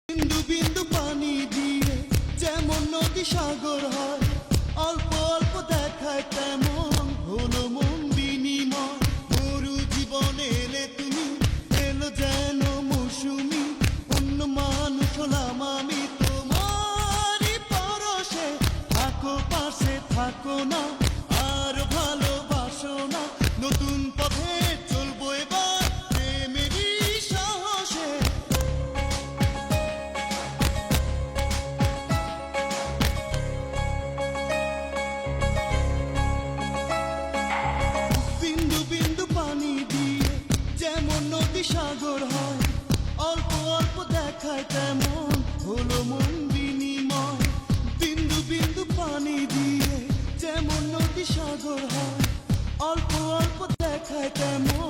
বিন্দু বিন্দু পানি দিয়ে যেমন নদী সাগর হয়, অল্প অল্প দেখায় তেমন হলো মন বিনিময়। মরু জীবনে এলে তুমি, এলো যেন মৌসুমি, অন্য মানুষ হলাম আমি তোমারই পরশে। থাকো পাশে থাকো না, আর ভালোবাসো না, নতুন পথে চলবো এবার প্রেমেরই সাহসে। বিন্দু বিন্দু পানি দিয়ে যেমন নদী সাগর হয়, অল্প অল্প দেখায় তেমন হলো মন বিনিময়। বিন্দু বিন্দু পানি দিয়ে যেমন নদী সাগর হয়, অল্প অল্প দেখায় তেমন